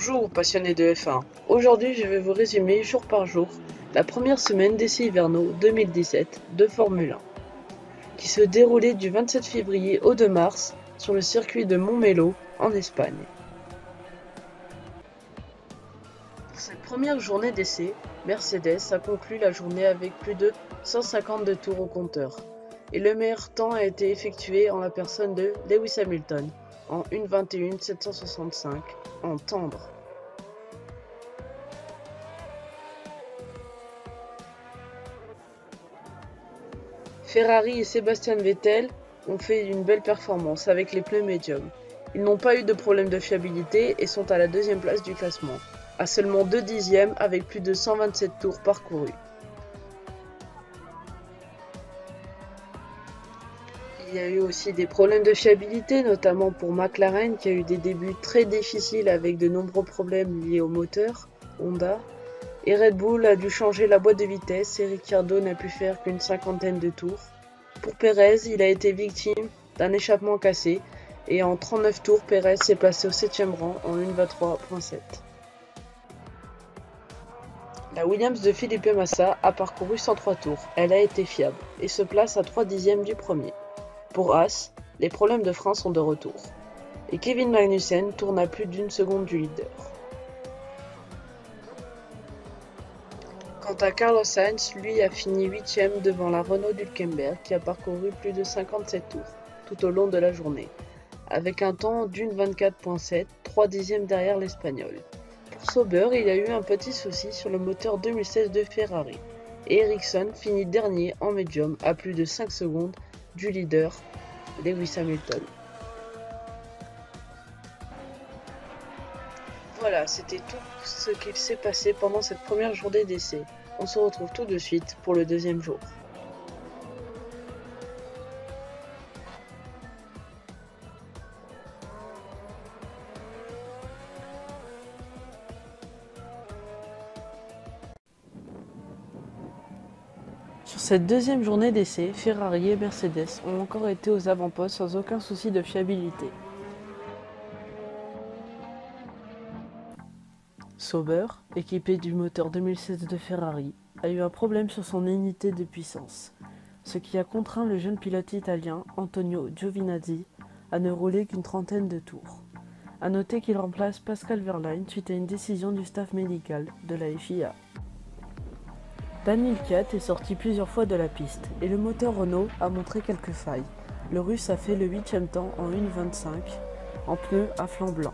Bonjour passionnés de F1. Aujourd'hui je vais vous résumer jour par jour la première semaine d'essais hivernaux 2017 de Formule 1 qui se déroulait du 27 février au 2 mars sur le circuit de Montmeló en Espagne. Pour cette première journée d'essais, Mercedes a conclu la journée avec plus de 152 tours au compteur et le meilleur temps a été effectué en la personne de Lewis Hamilton en 1:21.765 en tendre. Ferrari et Sebastian Vettel ont fait une belle performance avec les pneus médiums. Ils n'ont pas eu de problème de fiabilité et sont à la deuxième place du classement, à seulement 2 dixièmes avec plus de 127 tours parcourus. Il y a eu aussi des problèmes de fiabilité, notamment pour McLaren qui a eu des débuts très difficiles avec de nombreux problèmes liés au moteur Honda. Et Red Bull a dû changer la boîte de vitesse et Ricciardo n'a pu faire qu'une cinquantaine de tours. Pour Pérez, il a été victime d'un échappement cassé et en 39 tours, Pérez s'est placé au 7e rang en 1:23.7. La Williams de Felipe Massa a parcouru 103 tours, elle a été fiable et se place à 3 dixièmes du premier. Pour Haas, les problèmes de frein sont de retour et Kevin Magnussen tourne à plus d'une seconde du leader. Quant à Carlos Sainz, lui a fini 8e devant la Renault d'Hülkenberg qui a parcouru plus de 57 tours tout au long de la journée, avec un temps d'1:24.7, 3 dixièmes derrière l'Espagnol. Pour Sauber, il y a eu un petit souci sur le moteur 2016 de Ferrari, et Ericsson finit dernier en médium à plus de 5 secondes du leader Lewis Hamilton. Voilà, c'était tout ce qu'il s'est passé pendant cette première journée d'essai. On se retrouve tout de suite pour le deuxième jour. Sur cette deuxième journée d'essai, Ferrari et Mercedes ont encore été aux avant-postes sans aucun souci de fiabilité. Sauber, équipé du moteur 2016 de Ferrari, a eu un problème sur son unité de puissance, ce qui a contraint le jeune pilote italien Antonio Giovinazzi à ne rouler qu'une trentaine de tours. A noter qu'il remplace Pascal Wehrlein suite à une décision du staff médical de la FIA. Daniil Kvyat est sorti plusieurs fois de la piste et le moteur Renault a montré quelques failles. Le Russe a fait le 8e temps en 1:25 en pneus à flanc blanc.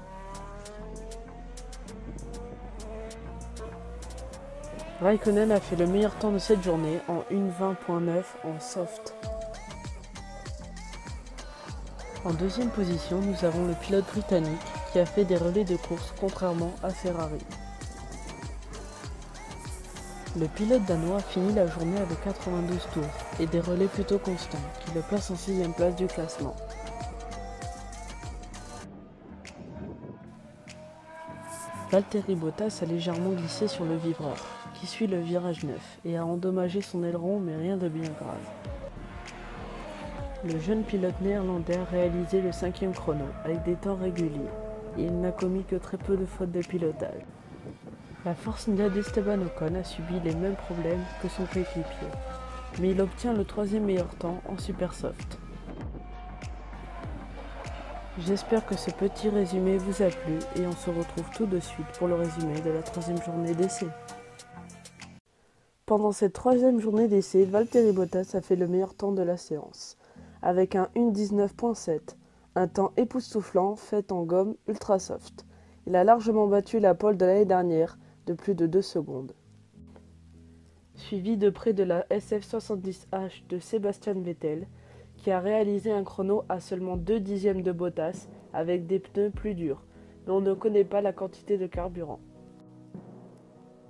Raikkonen a fait le meilleur temps de cette journée en 1:20.9 en soft. En deuxième position, nous avons le pilote britannique qui a fait des relais de course contrairement à Ferrari. Le pilote danois a fini la journée avec 92 tours et des relais plutôt constants qui le placent en 6e place du classement. Valtteri Bottas a légèrement glissé sur le vibreur, qui suit le virage 9, et a endommagé son aileron mais rien de bien grave. Le jeune pilote néerlandais a réalisé le 5e chrono avec des temps réguliers, et il n'a commis que très peu de fautes de pilotage. La Force India d'Esteban Ocon a subi les mêmes problèmes que son coéquipier, mais il obtient le 3e meilleur temps en super soft. J'espère que ce petit résumé vous a plu et on se retrouve tout de suite pour le résumé de la 3e journée d'essai. Pendant cette 3e journée d'essai, Valtteri Bottas a fait le meilleur temps de la séance, avec un 1:19.7, un temps époustouflant fait en gomme ultra soft. Il a largement battu la pole de l'année dernière de plus de 2 secondes. Suivi de près de la SF70H de Sebastian Vettel, qui a réalisé un chrono à seulement 2 dixièmes de Bottas avec des pneus plus durs, mais on ne connaît pas la quantité de carburant.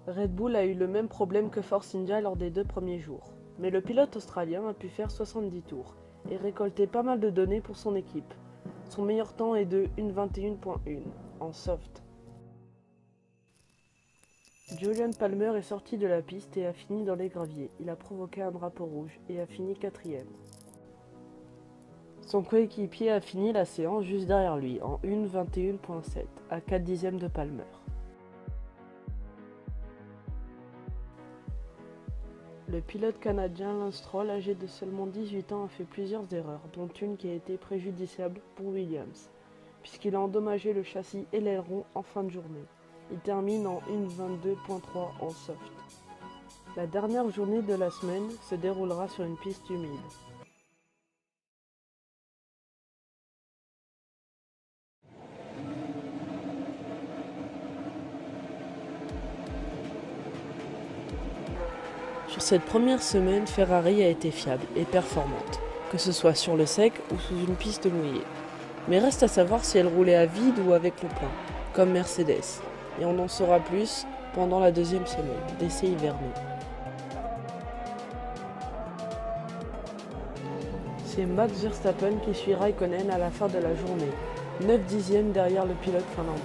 Red Bull a eu le même problème que Force India lors des 2 premiers jours, mais le pilote australien a pu faire 70 tours et récolter pas mal de données pour son équipe. Son meilleur temps est de 1:21.1 en soft. Julian Palmer est sorti de la piste et a fini dans les graviers. Il a provoqué un drapeau rouge et a fini 4e. Son coéquipier a fini la séance juste derrière lui en 1:21.7 à 4 dixièmes de Palmer. Le pilote canadien Lance Stroll, âgé de seulement 18 ans, a fait plusieurs erreurs, dont une qui a été préjudiciable pour Williams, puisqu'il a endommagé le châssis et l'aileron en fin de journée. Il termine en 1.22.3 en soft. La dernière journée de la semaine se déroulera sur une piste humide. Sur cette première semaine, Ferrari a été fiable et performante, que ce soit sur le sec ou sous une piste mouillée. Mais reste à savoir si elle roulait à vide ou avec le plein, comme Mercedes. Et on en saura plus pendant la deuxième semaine d'essais hivernaux. C'est Max Verstappen qui suit Raikkonen à la fin de la journée, 9 dixièmes derrière le pilote finlandais.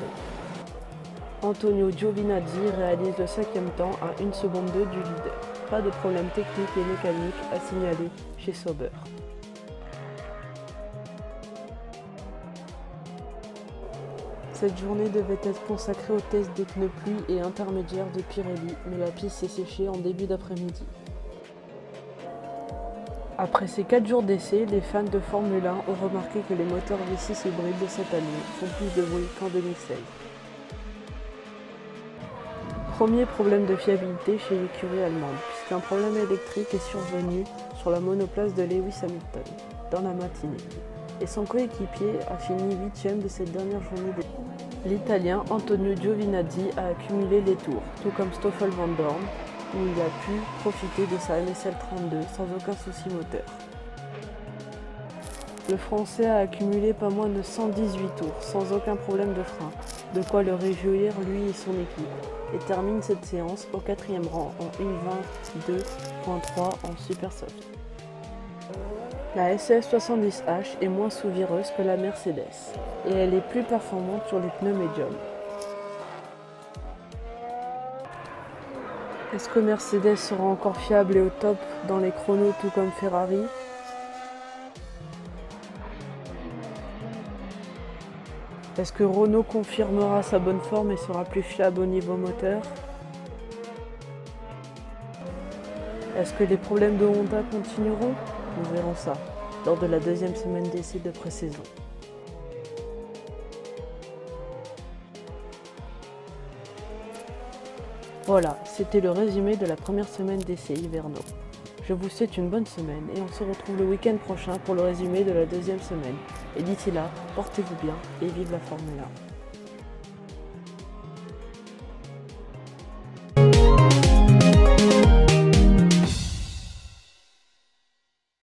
Antonio Giovinazzi réalise le 5e temps à 1 seconde 2 du leader. Pas de problème technique et mécanique à signaler chez Sauber. Cette journée devait être consacrée au test des pneus pluie et intermédiaires de Pirelli, mais la piste s'est séchée en début d'après-midi. Après ces 4 jours d'essai, les fans de Formule 1 ont remarqué que les moteurs V6 hybrides de cette année font plus de bruit qu'en 2016. Premier problème de fiabilité chez l'écurie allemande, puisqu'un problème électrique est survenu sur la monoplace de Lewis Hamilton dans la matinée, et son coéquipier a fini 8e de cette dernière journée d'essai. L'Italien Antonio Giovinazzi a accumulé les tours, tout comme Stoffel Van Dorn, où il a pu profiter de sa MSL 32 sans aucun souci moteur. Le Français a accumulé pas moins de 118 tours, sans aucun problème de frein, de quoi le réjouir lui et son équipe, et termine cette séance au 4e rang en 1.22.3 en super soft. La SF 70H est moins souvireuse que la Mercedes, et elle est plus performante sur les pneus médiums. Est-ce que Mercedes sera encore fiable et au top dans les chronos tout comme Ferrari ? Est-ce que Renault confirmera sa bonne forme et sera plus fiable au niveau moteur ? Est-ce que les problèmes de Honda continueront ? Nous verrons ça lors de la deuxième semaine d'essai de pré-saison. Voilà, c'était le résumé de la première semaine d'essais hivernaux. Je vous souhaite une bonne semaine et on se retrouve le week-end prochain pour le résumé de la deuxième semaine. Et d'ici là, portez-vous bien et vive la Formule 1.